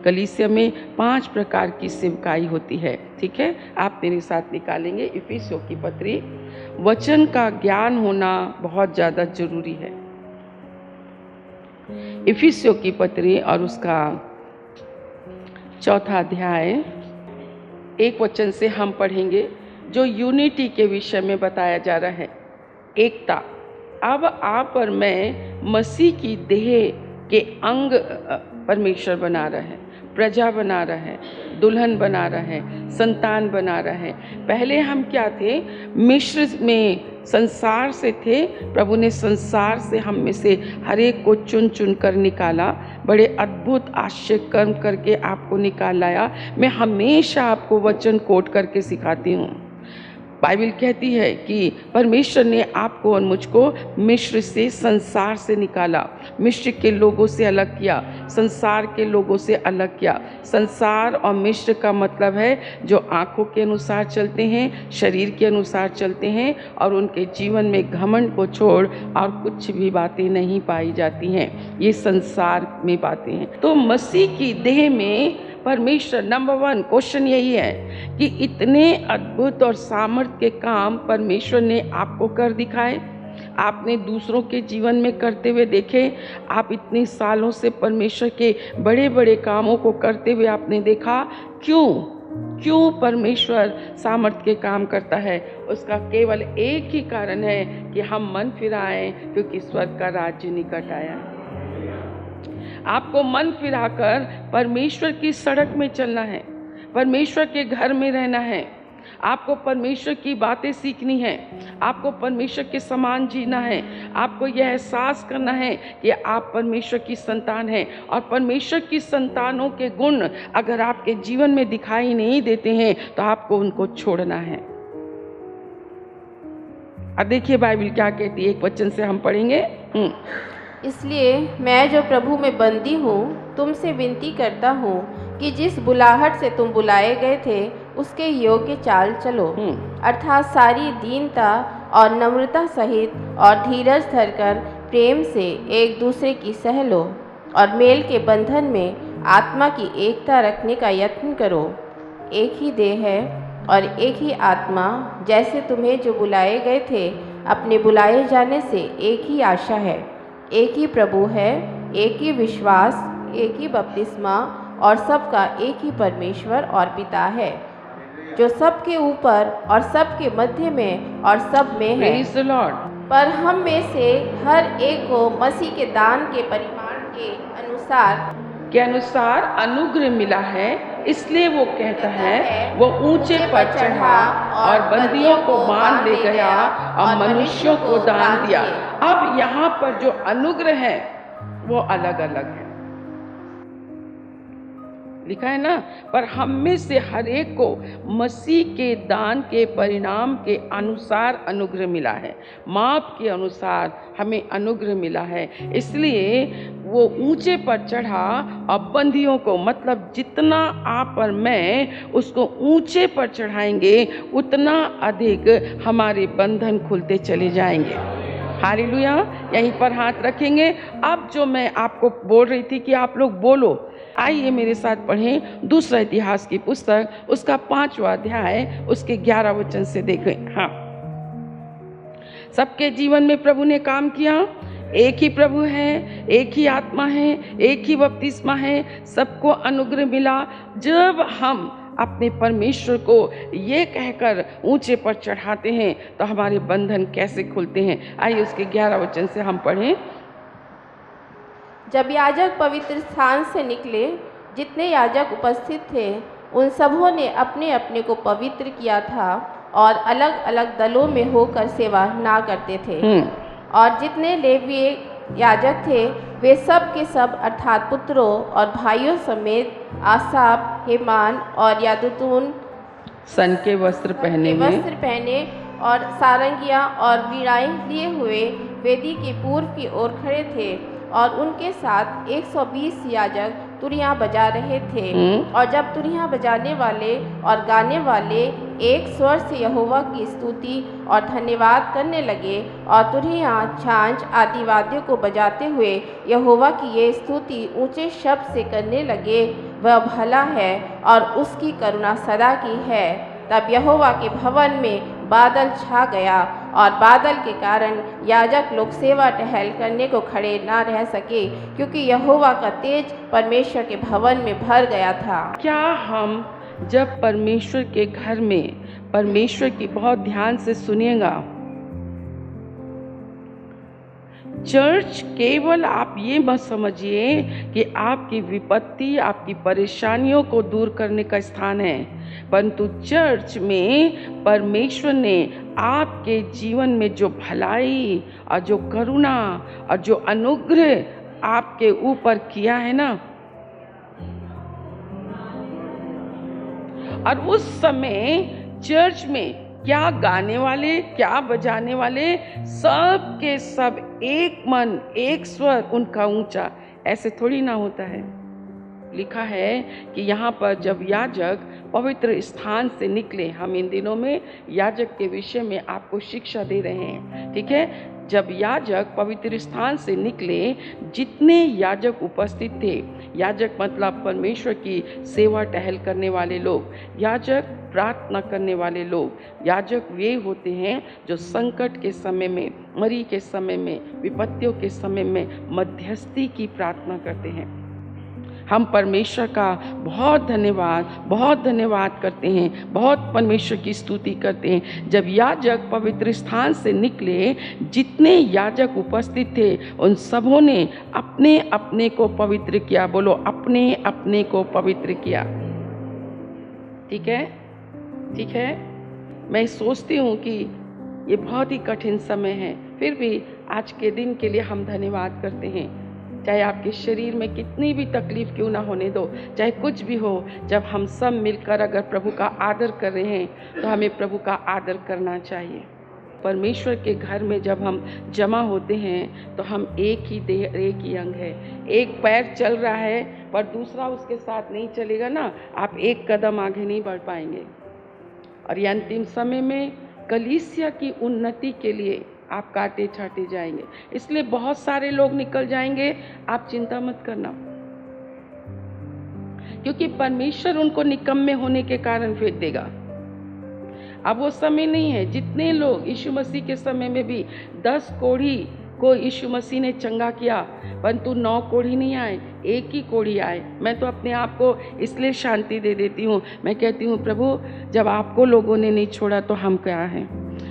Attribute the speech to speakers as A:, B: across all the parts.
A: कलीसिया में 5 प्रकार की सेवकाई होती है। ठीक है, आप मेरे साथ निकालेंगे इफिसियों की पत्री। वचन का ज्ञान होना बहुत ज़्यादा जरूरी है। इफिसियों की पत्री और उसका 4था अध्याय 1 वचन से हम पढ़ेंगे, जो यूनिटी के विषय में बताया जा रहा है, एकता। अब आप और मैं मसीह की देह के अंग परमेश्वर बना रहे हैं, प्रजा बना रहे हैं, दुल्हन बना रहे हैं, संतान बना रहे हैं। पहले हम क्या थे? मिस्र में संसार से थे। प्रभु ने संसार से हम में से हर एक को चुन चुन कर निकाला, बड़े अद्भुत आश्चर्य कर्म करके आपको निकाल लाया। मैं हमेशा आपको वचन कोट करके सिखाती हूँ। बाइबल कहती है कि परमेश्वर ने आपको और मुझको मिस्र से, संसार से निकाला, मिस्र के लोगों से अलग किया, संसार के लोगों से अलग किया। संसार और मिस्र का मतलब है जो आंखों के अनुसार चलते हैं, शरीर के अनुसार चलते हैं और उनके जीवन में घमंड को छोड़ और कुछ भी बातें नहीं पाई जाती हैं। ये संसार में बातें हैं। तो मसीह की देह में परमेश्वर, नंबर 1 क्वेश्चन यही है कि इतने अद्भुत और सामर्थ्य के काम परमेश्वर ने आपको कर दिखाए, आपने दूसरों के जीवन में करते हुए देखे। आप इतने सालों से परमेश्वर के बड़े बड़े कामों को करते हुए आपने देखा। क्यों परमेश्वर सामर्थ्य के काम करता है? उसका केवल एक ही कारण है कि हम मन फिराएं, क्योंकि स्वर्ग का राज्य निकट आया है। आपको मन फिराकर परमेश्वर की सड़क में चलना है, परमेश्वर के घर में रहना है, आपको परमेश्वर की बातें सीखनी है, आपको परमेश्वर के समान जीना है, आपको यह एहसास करना है कि आप परमेश्वर की संतान हैं। और परमेश्वर की संतानों के गुण अगर आपके जीवन में दिखाई नहीं देते हैं तो आपको उनको छोड़ना है। अब देखिए बाइबल क्या कहती है, 1 वचन से हम पढ़ेंगे।
B: इसलिए मैं जो प्रभु में बंदी हूँ, तुमसे विनती करता हूँ कि जिस बुलाहट से तुम बुलाए गए थे उसके योग्य चाल चलो, अर्थात सारी दीनता और नम्रता सहित और धीरज धरकर प्रेम से एक दूसरे की सह लो और मेल के बंधन में आत्मा की एकता रखने का यत्न करो। एक ही देह है और एक ही आत्मा, जैसे तुम्हें जो बुलाए गए थे अपने बुलाए जाने से एक ही आशा है, एक ही प्रभु है, एक ही विश्वास, एक ही बपतिस्मा और सबका एक ही परमेश्वर और पिता है, जो सबके ऊपर और सबके मध्य में और सब में है।
A: Praise the Lord।
B: पर हम में से हर एक को मसीह के दान के परिमाण के अनुसार
A: अनुग्रह मिला है, इसलिए वो कहता है, वो ऊंचे पर चढ़ा और बंदियों को बांध ले गया और मनुष्यों को दान दिया। अब यहाँ पर जो अनुग्रह है वो अलग अलग है, लिखा है ना, पर हम में से हर एक को मसीह के दान के परिणाम के अनुसार अनुग्रह मिला है, माप के अनुसार हमें अनुग्रह मिला है। इसलिए वो ऊंचे पर चढ़ा और बंदियों को, मतलब जितना आप और मैं उसको ऊंचे पर चढ़ाएंगे उतना अधिक हमारे बंधन खुलते चले जाएंगे। हालेलुया। यहीं पर हाथ रखेंगे। अब जो मैं आपको बोल रही थी कि आप लोग बोलो, आइए मेरे साथ पढ़ें दूसरा इतिहास की पुस्तक, उसका 5वां अध्याय, उसके 11 वचन से देखें। हाँ, सबके जीवन में प्रभु ने काम किया। एक ही प्रभु है, एक ही आत्मा है, एक ही बपतिस्मा है, सबको अनुग्रह मिला। जब हम अपने परमेश्वर को ये कहकर ऊंचे पर चढ़ाते हैं तो हमारे बंधन कैसे खुलते हैं। आइए उसके 11 वचन से हम पढ़ें।
B: जब याजक पवित्र स्थान से निकले, जितने याजक उपस्थित थे उन सबों ने अपने अपने को पवित्र किया था और अलग अलग दलों में होकर सेवा ना करते थे। और जितने लेवीय याजक थे वे सब के सब अर्थात पुत्रों और भाइयों समेत आसाप, हेमान और यादुतून
A: सन के वस्त्र पहने
B: और सारंगियाँ और वीणाएं लिए हुए वेदी के पूर्व की ओर खड़े थे और उनके साथ 120 याजक तुरियां बजा रहे थे। और जब तुरियां बजाने वाले और गाने वाले एक स्वर से यहोवा की स्तुति और धन्यवाद करने लगे और तुरियां, झांझ आदि वाद्यों को बजाते हुए यहोवा की ये स्तुति ऊंचे शब्द से करने लगे, वह भला है और उसकी करुणा सदा की है। तब यहोवा के भवन में बादल छा गया और बादल के कारण याजक लोग सेवा टहल करने को खड़े ना रह सके, क्योंकि यहोवा का तेज परमेश्वर के भवन में भर गया था।
A: क्या हम जब परमेश्वर के घर में परमेश्वर की बहुत ध्यान से सुनिएगा, चर्च केवल आप ये मत समझिए कि आपकी विपत्ति, आपकी परेशानियों को दूर करने का स्थान है, परंतु चर्च में परमेश्वर ने आपके जीवन में जो भलाई और जो करुणा और जो अनुग्रह आपके ऊपर किया है ना, और उस समय चर्च में क्या गाने वाले, क्या बजाने वाले, सब के सब एक मन एक स्वर उनका ऊंचा, ऐसे थोड़ी ना होता है। लिखा है कि यहाँ पर जब याजक पवित्र स्थान से निकले, हम इन दिनों में याजक के विषय में आपको शिक्षा दे रहे हैं, ठीक है। जब याजक पवित्र स्थान से निकले, जितने याजक उपस्थित थे, याजक मतलब परमेश्वर की सेवा टहल करने वाले लोग, याजक प्रार्थना करने वाले लोग, याजक वे होते हैं जो संकट के समय में, मरी के समय में, विपत्तियों के समय में मध्यस्थी की प्रार्थना करते हैं। हम परमेश्वर का बहुत धन्यवाद करते हैं, बहुत परमेश्वर की स्तुति करते हैं। जब याजक पवित्र स्थान से निकले, जितने याजक उपस्थित थे उन सबों ने अपने अपने को पवित्र किया। बोलो, अपने अपने को पवित्र किया। ठीक है, ठीक है। मैं सोचती हूँ कि ये बहुत ही कठिन समय है, फिर भी आज के दिन के लिए हम धन्यवाद करते हैं। चाहे आपके शरीर में कितनी भी तकलीफ क्यों ना होने दो, चाहे कुछ भी हो, जब हम सब मिलकर अगर प्रभु का आदर कर रहे हैं तो हमें प्रभु का आदर करना चाहिए। परमेश्वर के घर में जब हम जमा होते हैं तो हम एक ही देह, एक ही अंग है। एक पैर चल रहा है पर दूसरा उसके साथ नहीं चलेगा ना, आप एक कदम आगे नहीं बढ़ पाएंगे। और ये अंतिम समय में कलीसिया की उन्नति के लिए आप काटे छाटे जाएंगे, इसलिए बहुत सारे लोग निकल जाएंगे, आप चिंता मत करना, क्योंकि परमेश्वर उनको निकम्मे होने के कारण फेंक देगा। अब वो समय नहीं है, जितने लोग यीशु मसीह के समय में भी 10 कोढ़ी को यीशु मसीह ने चंगा किया, परंतु 9 कोढ़ी नहीं आए, एक ही कोढ़ी आए। मैं तो अपने आप को इसलिए शांति दे देती हूँ, मैं कहती हूँ प्रभु, जब आपको लोगों ने नहीं छोड़ा तो हम क्या हैं?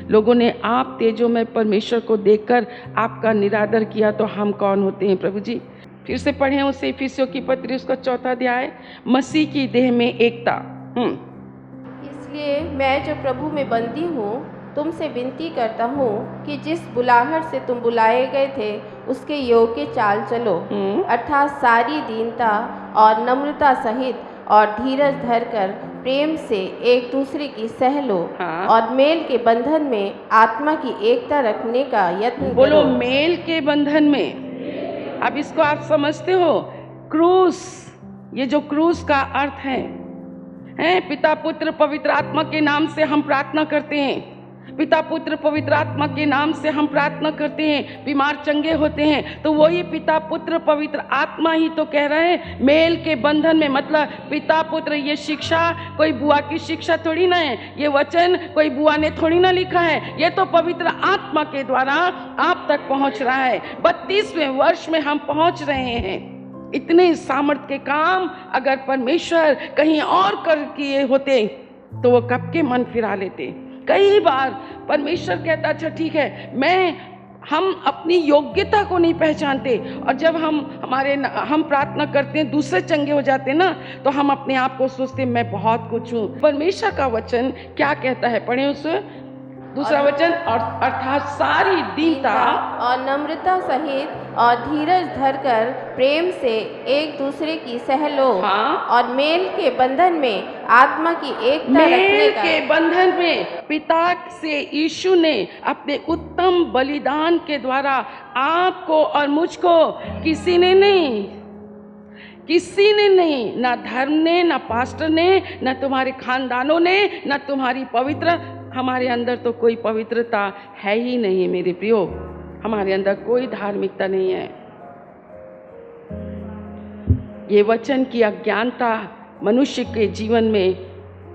A: लोगों ने आप तेजों में परमेश्वर को देखकर आपका निरादर किया तो हम कौन होते हैं प्रभु जी? फिर से पढ़ें उस इफिसियों की पत्री, उसका 4वां अध्याय, मसीह की देह में एकता।
B: इसलिए मैं जो प्रभु में बंदी हूँ तुमसे विनती करता हूँ कि जिस बुलाहट से तुम बुलाए गए थे उसके योग्य चाल चलो, अर्थात सारी दीनता और नम्रता सहित और धीरज धरकर प्रेम से एक दूसरे की सह लो, और मेल के बंधन में आत्मा की एकता रखने का यत्न करो।
A: बोलो, मेल के बंधन में। अब इसको आप समझते हो, क्रूस, ये जो क्रूस का अर्थ है, पिता पुत्र पवित्र आत्मा के नाम से हम प्रार्थना करते हैं। पिता पुत्र पवित्र आत्मा के नाम से हम प्रार्थना करते हैं, बीमार चंगे होते हैं, तो वही पिता पुत्र पवित्र आत्मा ही तो कह रहे हैं मेल के बंधन में। मतलब पिता पुत्र, ये शिक्षा कोई बुआ की शिक्षा थोड़ी ना है, ये वचन कोई बुआ ने थोड़ी ना लिखा है, ये तो पवित्र आत्मा के द्वारा आप तक पहुंच रहा है। 32वें वर्ष में हम पहुंच रहे हैं। इतने सामर्थ्य के काम अगर परमेश्वर कहीं और कर किए होते तो वो कब के मन फिरा लेते। कई बार परमेश्वर कहता, अच्छा ठीक है, हम अपनी योग्यता को नहीं पहचानते, और जब हम प्रार्थना करते हैं, दूसरे चंगे हो जाते हैं ना, तो हम अपने आप को सोचते हैं मैं बहुत कुछ हूँ। परमेश्वर का वचन क्या कहता है, पढ़ें उस दूसरा वचन, और अर्थात सारी दीनता
B: और नम्रता सहित और धीरज धरकर प्रेम से एक दूसरे की सह लो, और मेल के बंधन में आत्मा की एकता रखने का।
A: मेल के बंधन में पिता से यीशु ने अपने उत्तम बलिदान के द्वारा आपको और मुझको किसी ने नहीं, ना धर्म ने, ना पास्टर ने, ना तुम्हारे खानदानों ने, ना तुम्हारी पवित्र, हमारे अंदर तो कोई पवित्रता है ही नहीं मेरे प्रियो, हमारे अंदर कोई धार्मिकता नहीं है। ये वचन की अज्ञानता मनुष्य के जीवन में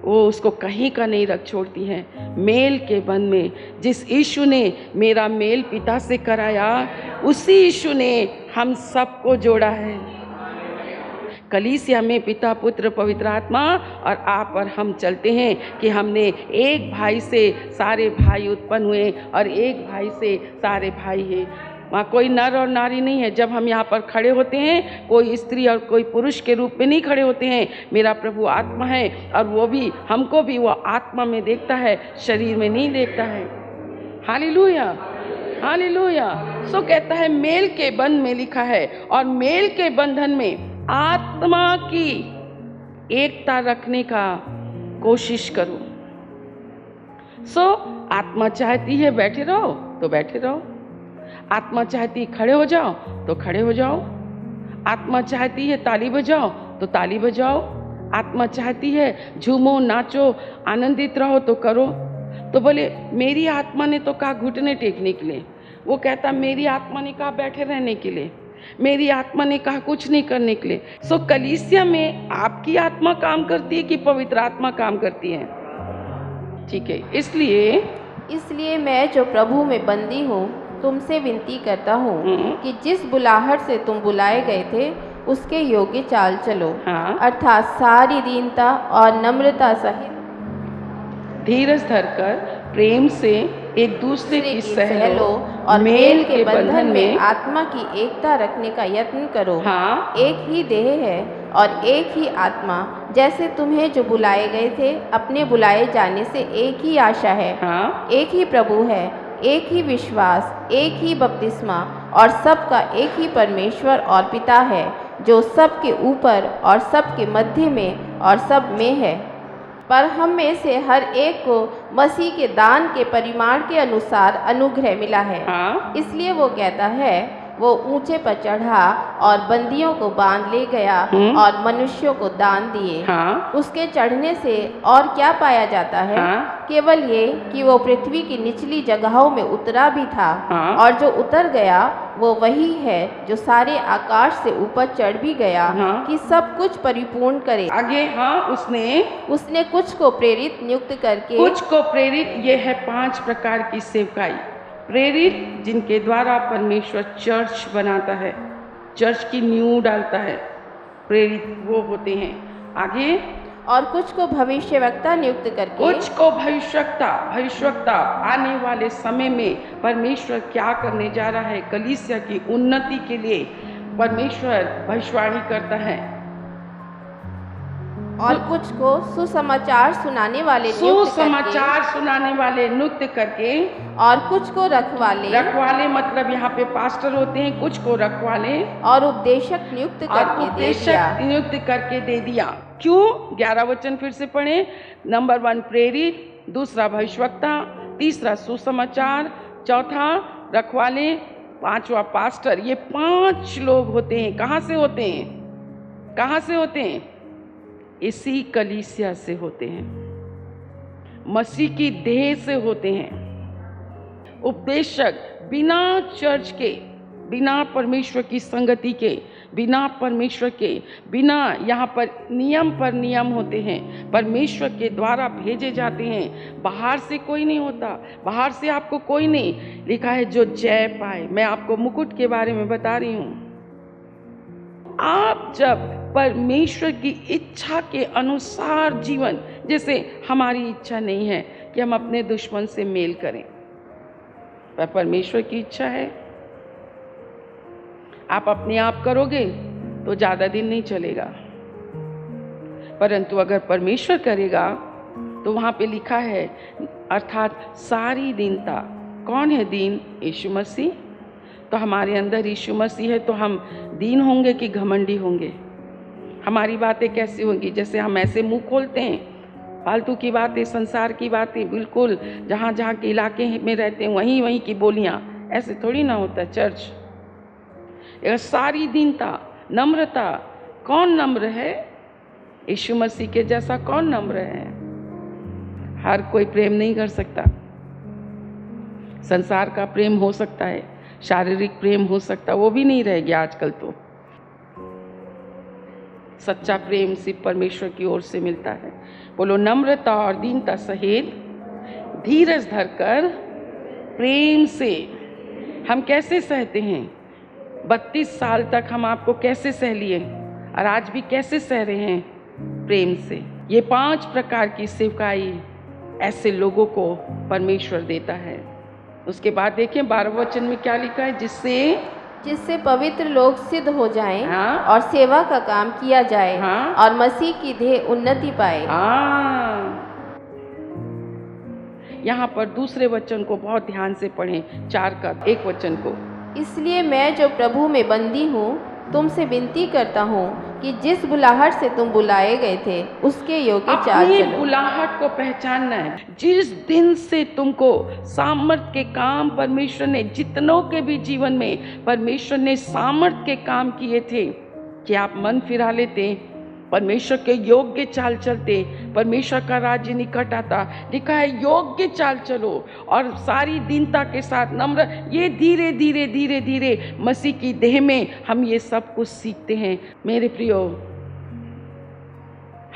A: वो उसको कहीं का नहीं रख छोड़ती है। मेल के बंध में जिस यीशु ने मेरा मेल पिता से कराया, उसी यीशु ने हम सबको जोड़ा है। कलीसिया में पिता, पुत्र, पवित्र आत्मा और आप और हम चलते हैं कि हमने एक भाई से सारे भाई उत्पन्न हुए और एक भाई से सारे भाई हैं। वहाँ कोई नर और नारी नहीं है। जब हम यहाँ पर खड़े होते हैं, कोई स्त्री और कोई पुरुष के रूप में नहीं खड़े होते हैं। मेरा प्रभु आत्मा है और वो भी हमको भी वो आत्मा में देखता है, शरीर में नहीं देखता है। Hallelujah, hallelujah. सो कहता है मेल के बंध में लिखा है, और मेल के बंधन में आत्मा की एकता रखने का कोशिश करो। सो आत्मा चाहती है बैठे रहो तो बैठे रहो, आत्मा चाहती है खड़े हो जाओ तो खड़े हो जाओ, आत्मा चाहती है ताली बजाओ तो ताली बजाओ, आत्मा चाहती है झूमो, नाचो, आनंदित रहो तो करो। तो बोले मेरी आत्मा ने तो कहा घुटने टेकने के लिए, वो कहता मेरी आत्मा ने कहा बैठे रहने के लिए, मेरी आत्मा ने कहा कुछ नहीं करने के लिए। सो कलीसिया में आपकी आत्मा काम करती है कि पवित्र आत्मा काम करती है? ठीक है,
B: इसलिए मैं जो प्रभु में बंदी हूँ तुमसे विनती करता हूँ कि जिस बुलाहट से तुम बुलाए गए थे उसके योग्य चाल चलो।
A: हाँ।
B: अर्थात सारी दीनता और नम्रता सहित
A: धीरज धरकर प्रेम से एक दूसरे की सह लो
B: और मेल के बंधन में आत्मा की एकता रखने का यत्न करो।
A: हाँ।
B: एक ही देह है और एक ही आत्मा, जैसे तुम्हें जो बुलाए गए थे अपने बुलाए जाने से एक ही आशा है।
A: हाँ।
B: एक ही प्रभु है, एक ही विश्वास, एक ही बपतिस्मा और सबका एक ही परमेश्वर और पिता है, जो सबके ऊपर और सबके मध्य में और सब में है। पर हम में से हर एक को मसीह के दान के परिमाण के अनुसार अनुग्रह मिला है।
A: हाँ।
B: इसलिए वो कहता है, वो ऊंचे पर चढ़ा और बंदियों को बांध ले गया और मनुष्यों को दान दिए।
A: हाँ।
B: उसके चढ़ने से और क्या पाया जाता है?
A: हाँ।
B: केवल ये कि वो पृथ्वी की निचली जगहों में उतरा भी था।
A: हाँ।
B: और जो उतर गया वो वही है जो सारे आकाश से ऊपर चढ़ भी गया।
A: हाँ।
B: कि सब कुछ परिपूर्ण करे।
A: आगे हाँ,
B: उसने कुछ को प्रेरित नियुक्त करके,
A: कुछ को प्रेरित, ये है 5 प्रकार की सेवकाई। प्रेरित जिनके द्वारा परमेश्वर चर्च बनाता है, चर्च की नींव डालता है, प्रेरित वो होते हैं। आगे
B: और कुछ को भविष्यवक्ता नियुक्त करके,
A: कुछ को भविष्यवक्ता आने वाले समय में परमेश्वर क्या करने जा रहा है, कलीसिया की उन्नति के लिए परमेश्वर भविष्यवाणी करता है।
B: और कुछ को सुसमाचार सुनाने वाले
A: नियुक्त करके,
B: और कुछ को रखवाले
A: मतलब यहाँ पे पास्टर होते हैं, कुछ को रखवाले
B: और उपदेशक नियुक्त करके दे दिया।
A: क्यों? 11 वचन फिर से पढ़ें। नंबर 1 प्रेरित, दूसरा भविष्यवक्ता, तीसरा सुसमाचार, चौथा रखवाले, पांचवा पास्टर। ये 5 लोग होते हैं। कहाँ से होते हैं? इसी कलीसिया से होते हैं, मसीह की देह से होते हैं। उपदेशक बिना चर्च के, बिना परमेश्वर की संगति के, बिना परमेश्वर के, बिना यहाँ पर नियम होते हैं, परमेश्वर के द्वारा भेजे जाते हैं। बाहर से कोई नहीं होता, बाहर से आपको कोई नहीं। लिखा है जो जय पाए। मैं आपको मुकुट के बारे में बता रही हूँ। आप जब परमेश्वर की इच्छा के अनुसार जीवन, जैसे हमारी इच्छा नहीं है कि हम अपने दुश्मन से मेल करें, पर परमेश्वर की इच्छा है। आप अपने आप करोगे तो ज़्यादा दिन नहीं चलेगा, परंतु अगर परमेश्वर करेगा तो वहाँ पे लिखा है, अर्थात सारी दीनता। कौन है दीन? यीशु मसीह। तो हमारे अंदर यीशु मसीह है तो हम दीन होंगे कि घमंडी होंगे? हमारी बातें कैसी होंगी? जैसे हम ऐसे मुंह खोलते हैं, फालतू की बातें, संसार की बातें, बिल्कुल जहाँ के इलाके में रहते हैं वहीं की बोलियाँ, ऐसे थोड़ी ना होता चर्च। सारी दीनता, नम्रता। कौन नम्र है? यीशु मसीह के जैसा कौन नम्र है? हर कोई प्रेम नहीं कर सकता। संसार का प्रेम हो सकता है, शारीरिक प्रेम हो सकता है, वो भी नहीं रह गया आजकल। तो सच्चा प्रेम सिर्फ परमेश्वर की ओर से मिलता है। बोलो, नम्रता और दीनता सहित धीरज धरकर प्रेम से। हम कैसे सहते हैं? 32 साल तक हम आपको कैसे सह लिए और आज भी कैसे सह रहे हैं? प्रेम से। ये 5 प्रकार की सेवकाई ऐसे लोगों को परमेश्वर देता है। उसके बाद देखिए 12वें वचन में क्या लिखा है,
B: जिससे पवित्र लोग सिद्ध हो जाएं,
A: हाँ?
B: और सेवा का काम किया जाए,
A: हाँ?
B: और मसीह की देह उन्नति पाए।
A: यहाँ पर दूसरे वचन को बहुत ध्यान से पढ़ें, 4 का 1 वचन को।
B: इसलिए मैं जो प्रभु में बंदी हूँ तुमसे विनती करता हूँ कि जिस बुलाहट से तुम बुलाए गए थे उसके योग्य चाल
A: अपनी
B: चलो।
A: बुलाहट को पहचानना है। जिस दिन से तुमको सामर्थ के काम परमेश्वर ने, जितनों के भी जीवन में परमेश्वर ने सामर्थ के काम किए थे कि आप मन फिरा लेते, परमेश्वर के योग्य चाल चलते, परमेश्वर का राज्य निकट आता। लिखा है योग्य चाल चलो और सारी दीनता के साथ नम्र। ये धीरे धीरे धीरे धीरे मसीह की देह में हम ये सब कुछ सीखते हैं। मेरे प्रियो,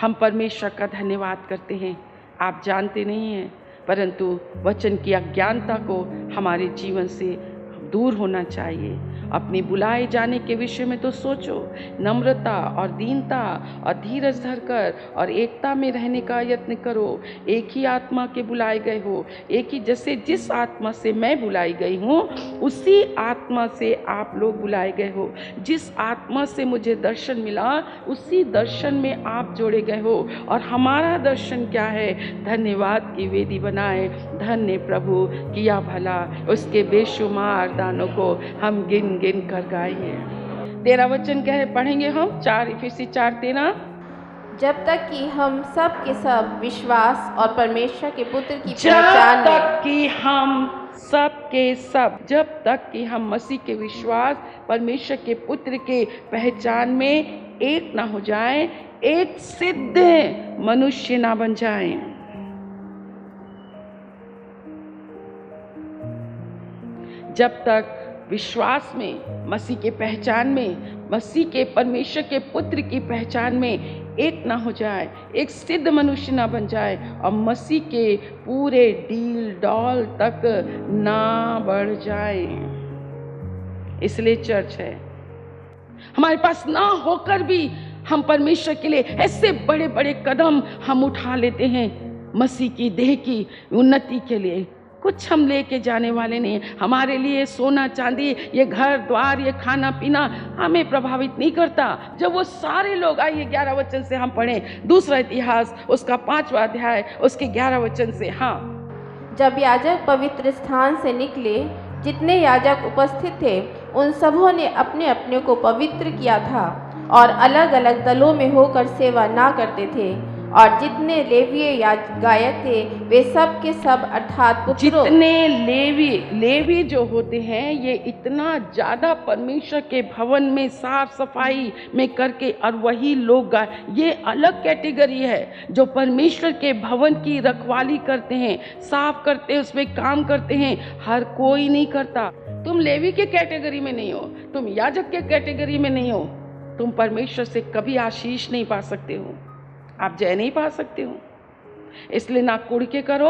A: हम परमेश्वर का धन्यवाद करते हैं। आप जानते नहीं हैं, परंतु वचन की अज्ञानता को हमारे जीवन से दूर होना चाहिए। अपनी बुलाए जाने के विषय में तो सोचो। नम्रता और दीनता और धीरज धरकर और एकता में रहने का यत्न करो। एक ही आत्मा के बुलाए गए हो, एक ही, जैसे जिस आत्मा से मैं बुलाई गई हूँ उसी आत्मा से आप लोग बुलाए गए हो। जिस आत्मा से मुझे दर्शन मिला उसी दर्शन में आप जोड़े गए हो। और हमारा दर्शन क्या है? धन्यवाद की वेदी बनाए, धन्य प्रभु किया भला, उसके बेशुमार दानों को हम गिन गिन कर गाएंगे। 13 वचन क्या है, पढ़ेंगे हम, 4 इफिसी 4:13।
B: जब तक कि हम सब के सब विश्वास और परमेश्वर के पुत्र की पहचान में,
A: जब तक कि हम सब के सब, जब तक कि हम मसीह के विश्वास, परमेश्वर के पुत्र के पहचान में एक ना हो जाएं, एक सिद्ध मनुष्य ना बन जाएं। जब तक विश्वास में, मसीह के पहचान में, मसीह के परमेश्वर के पुत्र की पहचान में एक ना हो जाए, एक सिद्ध मनुष्य ना बन जाए और मसीह के पूरे डील डॉल तक ना बढ़ जाए। इसलिए चर्च है। हमारे पास ना होकर भी हम परमेश्वर के लिए ऐसे बड़े बड़े कदम हम उठा लेते हैं मसीह की देह की उन्नति के लिए। कुछ हम लेके जाने वाले नहीं। हमारे लिए सोना चांदी, ये घर द्वार, ये खाना पीना हमें प्रभावित नहीं करता। जब वो सारे लोग, आइए 11 वचन से हम पढ़ें, दूसरा इतिहास उसका 5वां अध्याय उसके 11 वचन से। हाँ,
B: जब याजक पवित्र स्थान से निकले, जितने याजक उपस्थित थे उन सबों ने अपने अपने को पवित्र किया था और अलग अलग दलों में होकर सेवा ना करते थे। और जितने लेवीय गायक थे वे सब के सब अर्थात पुत्रों,
A: जितने लेवी जो होते हैं ये इतना ज़्यादा परमेश्वर के भवन में साफ सफाई में करके, और वही लोग ये अलग कैटेगरी है जो परमेश्वर के भवन की रखवाली करते हैं, साफ करते हैं, उसमें काम करते हैं। हर कोई नहीं करता। तुम लेवी के कैटेगरी में नहीं हो, तुम याजक के कैटेगरी में नहीं हो, तुम परमेश्वर से कभी आशीष नहीं पा सकते हो, आप जय नहीं पा सकते हो। इसलिए ना कुड़ के करो,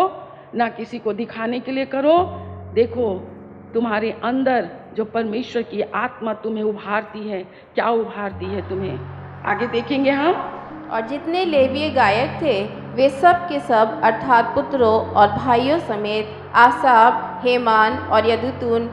A: ना किसी को दिखाने के लिए करो। देखो तुम्हारे अंदर जो परमेश्वर की आत्मा तुम्हें उभारती है, क्या उभारती है तुम्हें, आगे देखेंगे हम।
B: और जितने लेवीय गायक थे वे सब के सब अर्थात पुत्रों और भाइयों समेत आसाफ, हेमान और यदुतून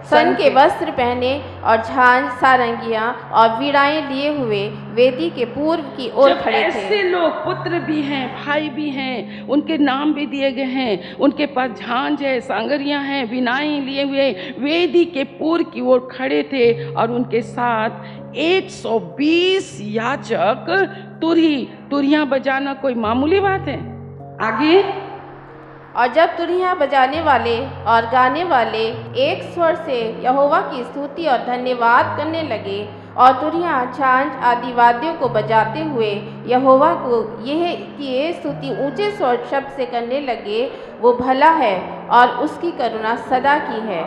B: सन के वस्त्र पहने और झांझ, सारंगियां और वीणाएं लिए हुए वेदी के पूर्व की ओर खड़े थे।
A: ऐसे लोग पुत्र भी हैं, भाई भी हैं, उनके नाम भी दिए गए हैं, उनके पास झांझ है, सांगरियां हैं, वीणाएं लिए हुए वेदी के पूर्व की ओर खड़े थे और उनके साथ 120 याजक। तुरियां बजाना कोई मामूली बात है? आगे,
B: और जब तुरियां बजाने वाले और गाने वाले एक स्वर से यहोवा की स्तुति और धन्यवाद करने लगे और तुरियां, झांझ आदि वाद्यों को बजाते हुए यहोवा को ये स्तुति ऊंचे स्वर शब्द से करने लगे, वो भला है और उसकी करुणा सदा की है।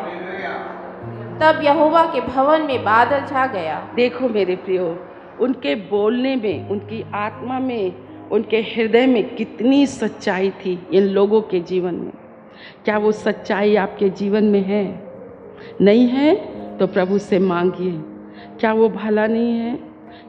B: तब यहोवा के भवन में बादल छा गया।
A: देखो मेरे प्रियो, उनके बोलने में, उनकी आत्मा में, उनके हृदय में कितनी सच्चाई थी इन लोगों के जीवन में। क्या वो सच्चाई आपके जीवन में है? नहीं है तो प्रभु से मांगिए। क्या वो भला नहीं है?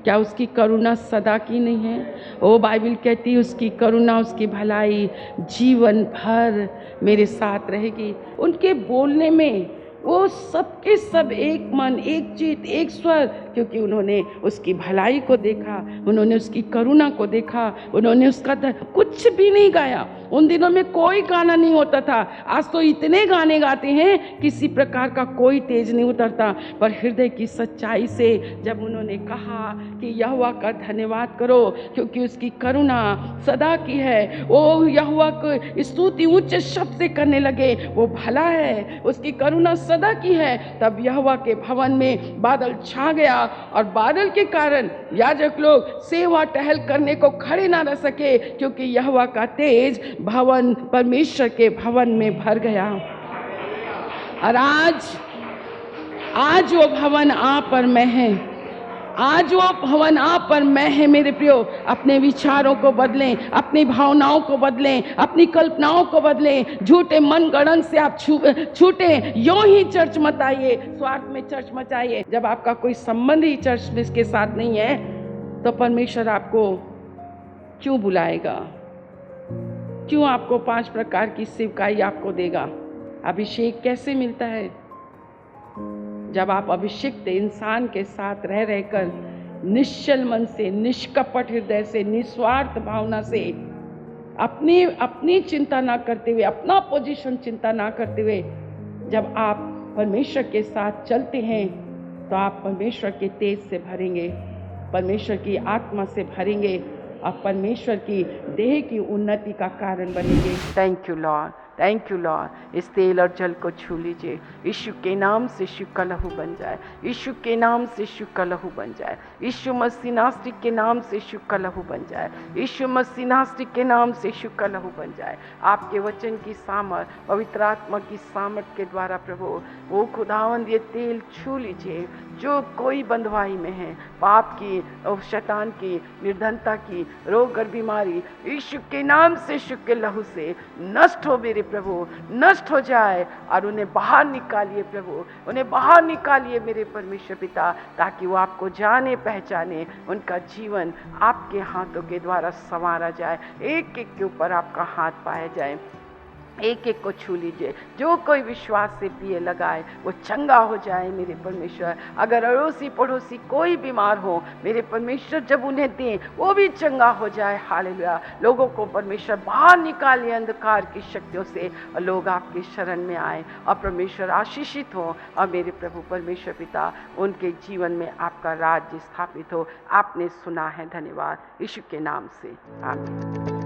A: क्या उसकी करुणा सदा की नहीं है? ओ बाइबल कहती है उसकी करुणा, उसकी भलाई जीवन भर मेरे साथ रहेगी। उनके बोलने में वो सबके सब एक मन, एक चित, एक स्वर, क्योंकि उन्होंने उसकी भलाई को देखा, उन्होंने उसकी करुणा को देखा, उन्होंने उसका कुछ भी नहीं गाया। उन दिनों में कोई गाना नहीं होता था। आज तो इतने गाने गाते हैं, किसी प्रकार का कोई तेज नहीं उतरता। पर हृदय की सच्चाई से जब उन्होंने कहा कि यहोवा का धन्यवाद करो क्योंकि उसकी करुणा सदा की है, वो यहोवा को स्तुति उच्च शब्द से करने लगे, वो भला है, उसकी करुणा सदा की है। तब यहोवा के भवन में बादल छा गया और बादल के कारण याजक लोग सेवा टहल करने को खड़े ना रह सके, क्योंकि यहोवा का तेज भवन, परमेश्वर के भवन में भर गया। और आज वो भवन आप और मैं है। आज वो भवन आप पर मैं है। मेरे प्रियो, अपने विचारों को बदलें, अपनी भावनाओं को बदलें, अपनी कल्पनाओं को बदलें। झूठे मन गढ़ंत से आप छूटे। यूं ही चर्च मत आइए, स्वार्थ में चर्च मत आइए। जब आपका कोई संबंध ही चर्च में इसके साथ नहीं है तो परमेश्वर आपको क्यों बुलाएगा? क्यों आपको 5 प्रकार की सेवकाई आपको देगा? अभिषेक कैसे मिलता है? जब आप अभिषिक्त इंसान के साथ रह रहकर निश्चल मन से, निष्कपट हृदय से, निस्वार्थ भावना से, अपनी चिंता ना करते हुए, अपना पोजीशन चिंता ना करते हुए जब आप परमेश्वर के साथ चलते हैं तो आप परमेश्वर के तेज से भरेंगे, परमेश्वर की आत्मा से भरेंगे और परमेश्वर की देह की उन्नति का कारण बनेंगे। Thank you Lord, thank you Lord. इस तेल और जल को छू लीजिए। यीशु के नाम से यीशु का लहू बन जाए, यीशु के नाम से यीशु का लहू बन जाए, यीशु मसीह नासरी के नाम से यीशु का लहू बन जाए, यीशु मसीह नासरी के नाम से यीशु का लहू बन जाए। आपके वचन की सामर्थ, पवित्र आत्मा की सामर्थ के द्वारा प्रभु वो खुदावंद ये तेल छू लीजिए। जो कोई बंधुआई में है, पाप की और शैतान की, निर्धनता की, रोग और बीमारी, यीशु के नाम से, यीशु के लहू से नष्ट हो मेरे प्रभु, नष्ट हो जाए और उन्हें बाहर निकालिए प्रभु, उन्हें बाहर निकालिए मेरे परमेश्वर पिता, ताकि वो आपको जाने पहचाने, उनका जीवन आपके हाथों के द्वारा संवारा जाए, एक एक के ऊपर आपका हाथ पाया जाए। एक एक को छू लीजिए। जो कोई विश्वास से पिए लगाए वो चंगा हो जाए मेरे परमेश्वर। अगर अड़ोसी पड़ोसी कोई बीमार हो मेरे परमेश्वर, जब उन्हें दें वो भी चंगा हो जाए। हालेलुया। लोगों को परमेश्वर बाहर निकालिए अंधकार की शक्तियों से और लोग आपकी शरण में आए और परमेश्वर आशीषित हो और मेरे प्रभु परमेश्वर पिता उनके जीवन में आपका राज्य स्थापित हो। आपने सुना है, धन्यवाद यीशु के नाम से, आमीन।